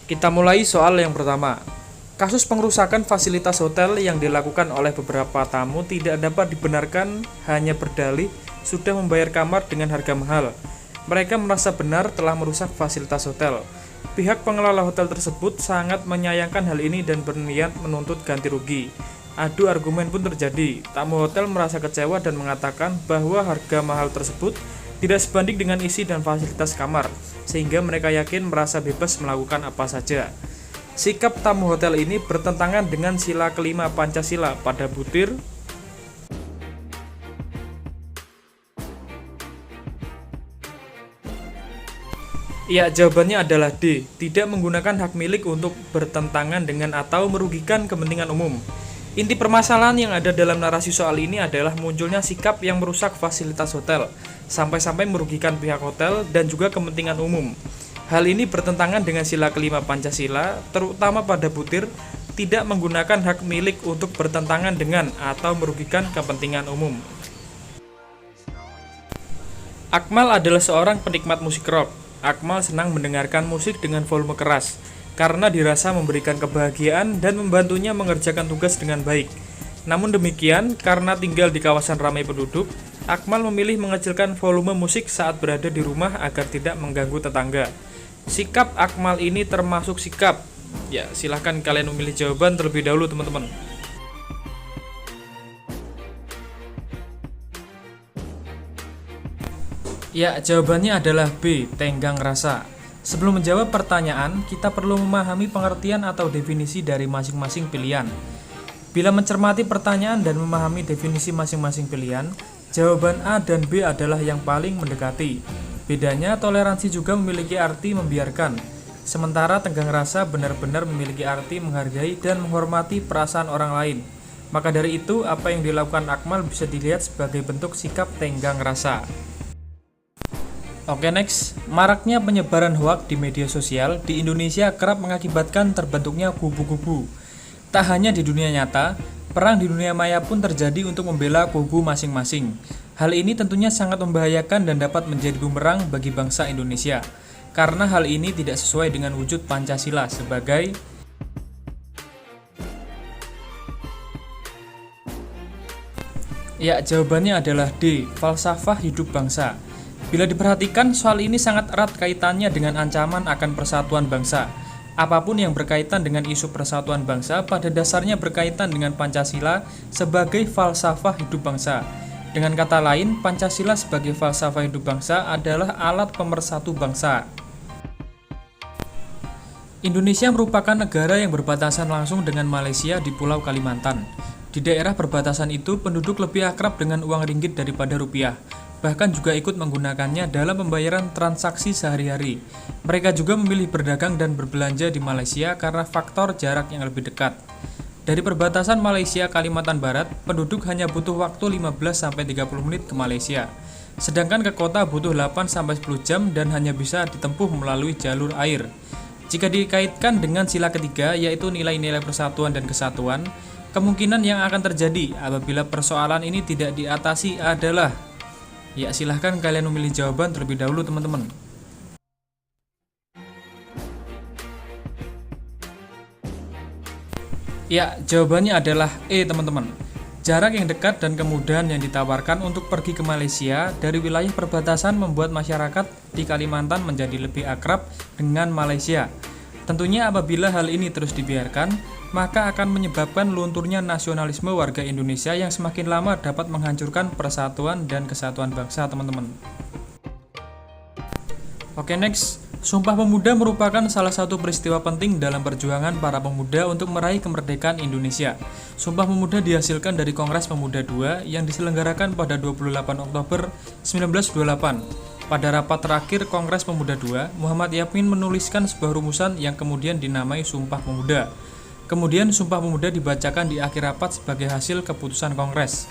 Kita mulai soal yang pertama. Kasus pengerusakan fasilitas hotel yang dilakukan oleh beberapa tamu tidak dapat dibenarkan hanya berdalih sudah membayar kamar dengan harga mahal. Mereka merasa benar telah merusak fasilitas hotel. Pihak pengelola hotel tersebut sangat menyayangkan hal ini dan berniat menuntut ganti rugi. Adu argumen pun terjadi. Tamu hotel merasa kecewa dan mengatakan bahwa harga mahal tersebut tidak sebanding dengan isi dan fasilitas kamar, sehingga mereka yakin merasa bebas melakukan apa saja. Sikap tamu hotel ini bertentangan dengan sila kelima Pancasila pada butir. Ya, jawabannya adalah D. Tidak menggunakan hak milik untuk bertentangan dengan atau merugikan kepentingan umum. Inti permasalahan yang ada dalam narasi soal ini adalah munculnya sikap yang merusak fasilitas hotel, sampai-sampai merugikan pihak hotel dan juga kepentingan umum. Hal ini bertentangan dengan sila kelima Pancasila, terutama pada butir tidak menggunakan hak milik untuk bertentangan dengan atau merugikan kepentingan umum. Akmal adalah seorang penikmat musik rock. Akmal senang mendengarkan musik dengan volume keras, karena dirasa memberikan kebahagiaan dan membantunya mengerjakan tugas dengan baik. Namun demikian, karena tinggal di kawasan ramai penduduk, Akmal memilih mengecilkan volume musik saat berada di rumah agar tidak mengganggu tetangga. Sikap Akmal ini termasuk sikap. Ya, silahkan kalian memilih jawaban terlebih dahulu teman-teman. Ya, jawabannya adalah B, tenggang rasa. Sebelum menjawab pertanyaan, kita perlu memahami pengertian atau definisi dari masing-masing pilihan. Bila mencermati pertanyaan dan memahami definisi masing-masing pilihan, jawaban A dan B adalah yang paling mendekati. Bedanya, toleransi juga memiliki arti membiarkan, sementara tenggang rasa benar-benar memiliki arti menghargai dan menghormati perasaan orang lain. Maka dari itu, apa yang dilakukan Akmal bisa dilihat sebagai bentuk sikap tenggang rasa. Oke, next. Maraknya penyebaran hoaks di media sosial di Indonesia kerap mengakibatkan terbentuknya kubu-kubu. Tak hanya di dunia nyata, perang di dunia maya pun terjadi untuk membela kubu masing-masing. Hal ini tentunya sangat membahayakan dan dapat menjadi bumerang bagi bangsa Indonesia, karena hal ini tidak sesuai dengan wujud Pancasila sebagai Ya, jawabannya adalah D, falsafah hidup bangsa. Bila diperhatikan, soal ini sangat erat kaitannya dengan ancaman akan persatuan bangsa. Apapun yang berkaitan dengan isu persatuan bangsa pada dasarnya berkaitan dengan Pancasila sebagai falsafah hidup bangsa. Dengan kata lain, Pancasila sebagai falsafah hidup bangsa adalah alat pemersatu bangsa. Indonesia merupakan negara yang berbatasan langsung dengan Malaysia di Pulau Kalimantan. Di daerah perbatasan itu, penduduk lebih akrab dengan uang ringgit daripada rupiah. Bahkan juga ikut menggunakannya dalam pembayaran transaksi sehari-hari. Mereka juga memilih berdagang dan berbelanja di Malaysia karena faktor jarak yang lebih dekat. Dari perbatasan Malaysia Kalimantan Barat, penduduk hanya butuh waktu 15-30 menit ke Malaysia. Sedangkan ke kota butuh 8-10 jam dan hanya bisa ditempuh melalui jalur air. Jika dikaitkan dengan sila ketiga, yaitu nilai-nilai persatuan dan kesatuan, kemungkinan yang akan terjadi apabila persoalan ini tidak diatasi adalah Ya, silahkan kalian memilih jawaban terlebih dahulu teman-teman. Ya, jawabannya adalah E teman-teman. Jarak yang dekat dan kemudahan yang ditawarkan untuk pergi ke Malaysia dari wilayah perbatasan membuat masyarakat di Kalimantan menjadi lebih akrab dengan Malaysia. Tentunya apabila hal ini terus dibiarkan, maka akan menyebabkan lunturnya nasionalisme warga Indonesia yang semakin lama dapat menghancurkan persatuan dan kesatuan bangsa, teman-teman. Oke, next. Sumpah Pemuda merupakan salah satu peristiwa penting dalam perjuangan para pemuda untuk meraih kemerdekaan Indonesia. Sumpah Pemuda dihasilkan dari Kongres Pemuda II yang diselenggarakan pada 28 Oktober 1928. Pada rapat terakhir Kongres Pemuda II, Muhammad Yamin menuliskan sebuah rumusan yang kemudian dinamai Sumpah Pemuda. Kemudian Sumpah Pemuda dibacakan di akhir rapat sebagai hasil keputusan Kongres.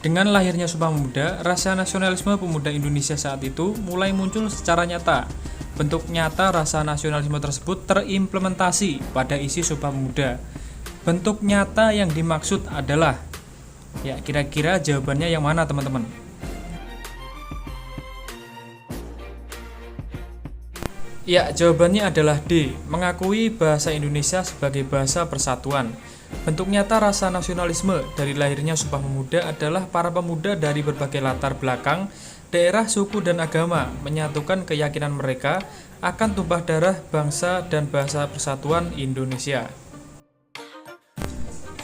Dengan lahirnya Sumpah Pemuda, rasa nasionalisme pemuda Indonesia saat itu mulai muncul secara nyata. Bentuk nyata rasa nasionalisme tersebut terimplementasi pada isi Sumpah Pemuda. Bentuk nyata yang dimaksud adalah, ya kira-kira jawabannya yang mana teman-teman? Ya, jawabannya adalah D. Mengakui bahasa Indonesia sebagai bahasa persatuan. Bentuk nyata rasa nasionalisme dari lahirnya Sumpah Pemuda adalah para pemuda dari berbagai latar belakang, daerah, suku, dan agama menyatukan keyakinan mereka akan tumpah darah bangsa dan bahasa persatuan Indonesia.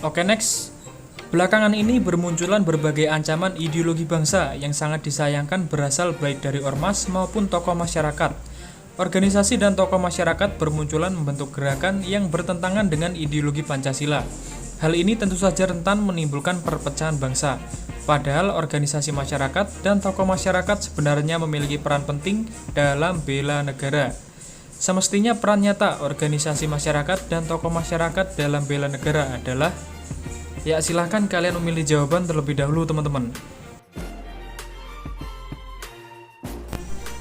Oke, next. Belakangan ini bermunculan berbagai ancaman ideologi bangsa yang sangat disayangkan berasal baik dari ormas maupun tokoh masyarakat. Organisasi dan tokoh masyarakat bermunculan membentuk gerakan yang bertentangan dengan ideologi Pancasila. Hal ini tentu saja rentan menimbulkan perpecahan bangsa. Padahal organisasi masyarakat dan tokoh masyarakat sebenarnya memiliki peran penting dalam bela negara. Semestinya peran nyata organisasi masyarakat dan tokoh masyarakat dalam bela negara adalah... Ya, silahkan kalian memilih jawaban terlebih dahulu, teman-teman.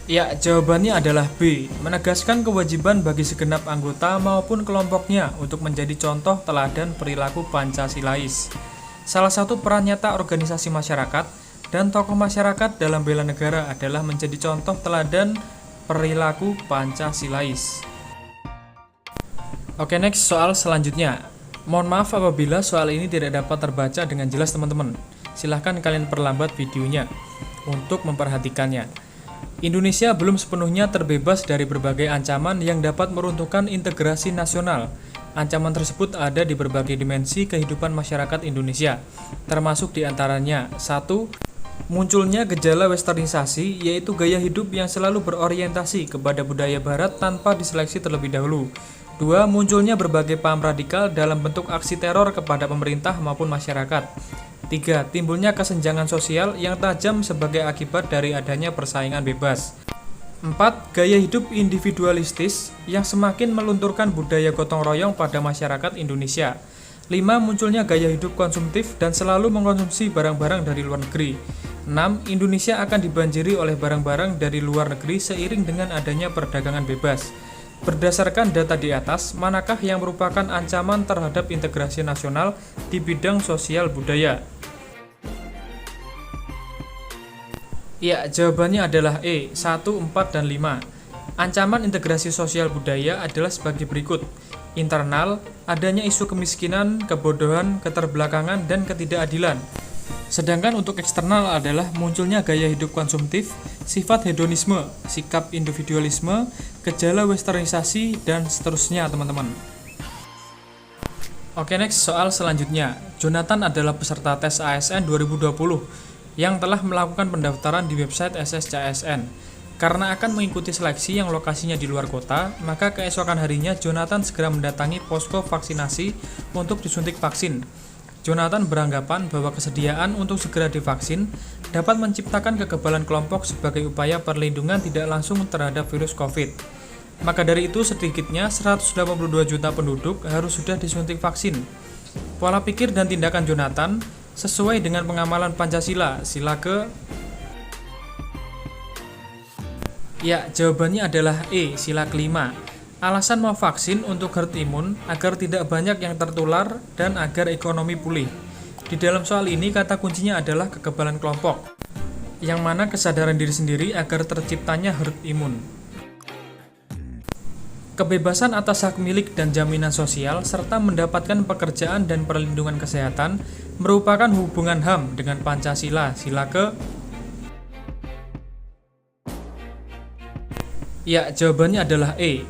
Ya, jawabannya adalah B. Menegaskan kewajiban bagi segenap anggota maupun kelompoknya untuk menjadi contoh teladan perilaku Pancasilais. Salah satu peran nyata organisasi masyarakat dan tokoh masyarakat dalam bela negara adalah menjadi contoh teladan perilaku Pancasilais. Oke, next, soal selanjutnya. Mohon maaf apabila soal ini tidak dapat terbaca dengan jelas, teman-teman. Silahkan kalian perlambat videonya untuk memperhatikannya. Indonesia belum sepenuhnya terbebas dari berbagai ancaman yang dapat meruntuhkan integrasi nasional. Ancaman tersebut ada di berbagai dimensi kehidupan masyarakat Indonesia, termasuk diantaranya 1. Munculnya gejala westernisasi, yaitu gaya hidup yang selalu berorientasi kepada budaya barat tanpa diseleksi terlebih dahulu. 2. Munculnya berbagai paham radikal dalam bentuk aksi teror kepada pemerintah maupun masyarakat. 3. Timbulnya kesenjangan sosial yang tajam sebagai akibat dari adanya persaingan bebas. 4. Gaya hidup individualistis yang semakin melunturkan budaya gotong royong pada masyarakat Indonesia. 5. Munculnya gaya hidup konsumtif dan selalu mengkonsumsi barang-barang dari luar negeri. 6. Indonesia akan dibanjiri oleh barang-barang dari luar negeri seiring dengan adanya perdagangan bebas. Berdasarkan data di atas, manakah yang merupakan ancaman terhadap integrasi nasional di bidang sosial budaya? Ya, jawabannya adalah E, 1, 4, dan 5. Ancaman integrasi sosial budaya adalah sebagai berikut. Internal, adanya isu kemiskinan, kebodohan, keterbelakangan, dan ketidakadilan. Sedangkan untuk eksternal adalah munculnya gaya hidup konsumtif, sifat hedonisme, sikap individualisme, gejala westernisasi, dan seterusnya, teman-teman. Oke, next, soal selanjutnya. Jonathan adalah peserta tes ASN 2020 yang telah melakukan pendaftaran di website SSCASN. Karena akan mengikuti seleksi yang lokasinya di luar kota, maka keesokan harinya Jonathan segera mendatangi posko vaksinasi untuk disuntik vaksin. Jonathan beranggapan bahwa kesediaan untuk segera divaksin dapat menciptakan kekebalan kelompok sebagai upaya perlindungan tidak langsung terhadap virus COVID. Maka dari itu sedikitnya 182 juta penduduk harus sudah disuntik vaksin. Pola pikir dan tindakan Jonathan sesuai dengan pengamalan Pancasila, sila ke... Ya, jawabannya adalah E, sila kelima. Alasan mau vaksin untuk herd imun agar tidak banyak yang tertular dan agar ekonomi pulih. Di dalam soal ini kata kuncinya adalah kekebalan kelompok, yang mana kesadaran diri sendiri agar terciptanya herd imun. Kebebasan atas hak milik dan jaminan sosial serta mendapatkan pekerjaan dan perlindungan kesehatan merupakan hubungan HAM dengan Pancasila, sila ke... Ya, jawabannya adalah E.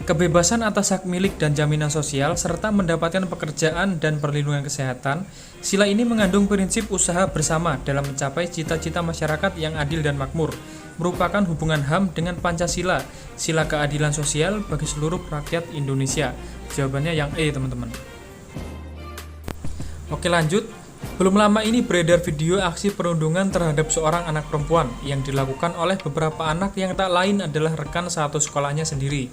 Kebebasan atas hak milik dan jaminan sosial serta mendapatkan pekerjaan dan perlindungan kesehatan. Sila ini mengandung prinsip usaha bersama dalam mencapai cita-cita masyarakat yang adil dan makmur, merupakan hubungan HAM dengan Pancasila, sila keadilan sosial bagi seluruh rakyat Indonesia. Jawabannya yang E, teman-teman. Oke, lanjut. Belum lama ini beredar video aksi perundungan terhadap seorang anak perempuan yang dilakukan oleh beberapa anak yang tak lain adalah rekan satu sekolahnya sendiri.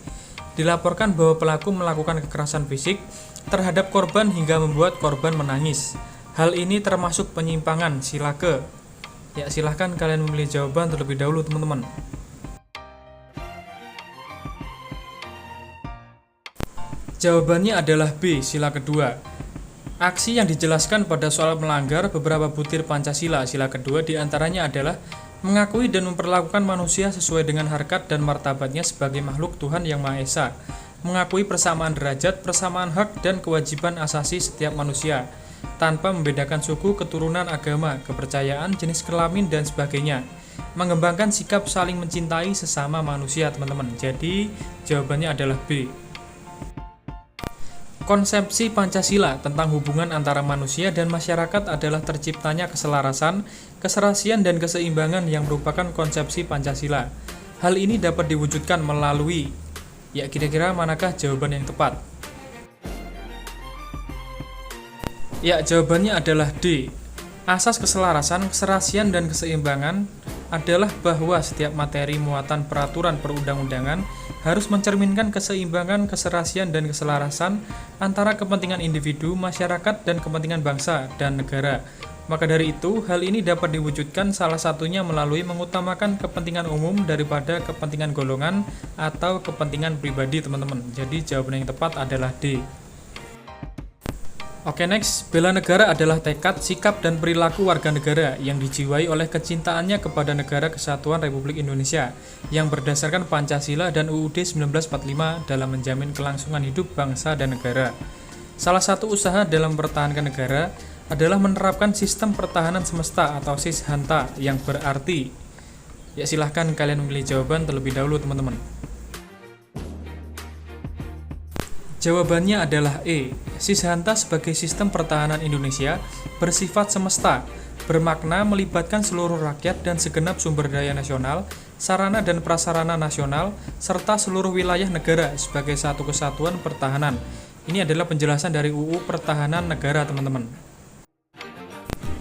Dilaporkan bahwa pelaku melakukan kekerasan fisik terhadap korban hingga membuat korban menangis. Hal ini termasuk penyimpangan, sila ke... Ya, silahkan kalian memilih jawaban terlebih dahulu, teman-teman. Jawabannya adalah B, sila kedua. Aksi yang dijelaskan pada soal melanggar beberapa butir Pancasila, sila kedua diantaranya adalah Mengakui dan memperlakukan manusia sesuai dengan harkat dan martabatnya sebagai makhluk Tuhan Yang Maha Esa. Mengakui persamaan derajat, persamaan hak, dan kewajiban asasi setiap manusia, tanpa membedakan suku, keturunan, agama, kepercayaan, jenis kelamin, dan sebagainya. Mengembangkan sikap saling mencintai sesama manusia, teman-teman. Jadi, jawabannya adalah B. Konsepsi Pancasila tentang hubungan antara manusia dan masyarakat adalah terciptanya keselarasan, keserasian, dan keseimbangan yang merupakan konsepsi Pancasila. Hal ini dapat diwujudkan melalui, ya kira-kira manakah jawaban yang tepat? Ya, jawabannya adalah D. Asas keselarasan, keserasian, dan keseimbangan adalah bahwa setiap materi muatan peraturan perundang-undangan harus mencerminkan keseimbangan, keserasian, dan keselarasan antara kepentingan individu, masyarakat, dan kepentingan bangsa dan negara. Maka dari itu, hal ini dapat diwujudkan salah satunya melalui mengutamakan kepentingan umum daripada kepentingan golongan atau kepentingan pribadi, teman-teman. Jadi jawaban yang tepat adalah D. Oke, next. Bela negara adalah tekad, sikap, dan perilaku warga negara yang dijiwai oleh kecintaannya kepada Negara Kesatuan Republik Indonesia yang berdasarkan Pancasila dan UUD 1945 dalam menjamin kelangsungan hidup bangsa dan negara. Salah satu usaha dalam mempertahankan negara adalah menerapkan sistem pertahanan semesta atau SIS-HANTA yang berarti, ya silahkan kalian memilih jawaban terlebih dahulu, teman-teman. Jawabannya adalah E. SIS-HANTA sebagai sistem pertahanan Indonesia bersifat semesta, bermakna melibatkan seluruh rakyat dan segenap sumber daya nasional, sarana dan prasarana nasional, serta seluruh wilayah negara sebagai satu kesatuan pertahanan. Ini adalah penjelasan dari UU Pertahanan Negara, teman-teman.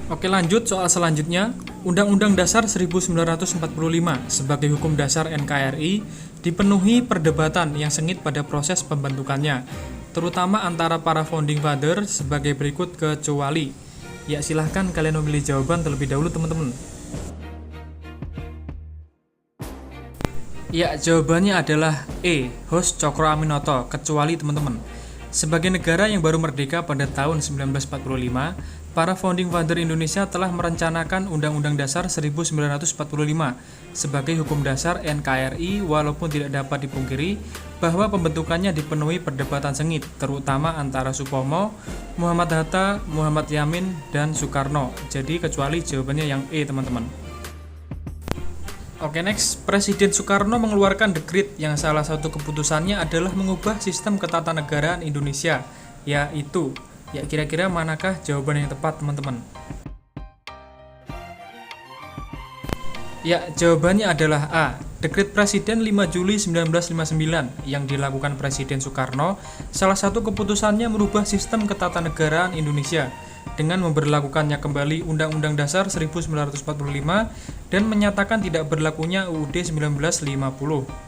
Oke, lanjut soal selanjutnya. Undang-Undang Dasar 1945 sebagai hukum dasar NKRI dipenuhi perdebatan yang sengit pada proses pembentukannya, terutama antara para founding father sebagai berikut kecuali. Ya, silahkan kalian memilih jawaban terlebih dahulu, teman-teman. Ya, jawabannya adalah E. Hos Cokro Aminoto, kecuali, teman-teman. Sebagai negara yang baru merdeka pada tahun 1945, para founding father Indonesia telah merencanakan Undang-Undang Dasar 1945 sebagai hukum dasar NKRI, walaupun tidak dapat dipungkiri bahwa pembentukannya dipenuhi perdebatan sengit, terutama antara Supomo, Muhammad Hatta, Muhammad Yamin, dan Soekarno. Jadi kecuali jawabannya yang E, teman-teman. Oke, next. Presiden Soekarno mengeluarkan dekrit yang salah satu keputusannya adalah mengubah sistem ketatanegaraan Indonesia, yaitu, ya kira-kira manakah jawaban yang tepat, teman-teman? Ya, jawabannya adalah A. Dekrit Presiden 5 Juli 1959 yang dilakukan Presiden Soekarno, salah satu keputusannya merubah sistem ketatanegaraan Indonesia dengan memberlakukannya kembali Undang-Undang Dasar 1945 dan menyatakan tidak berlakunya UUD 1950.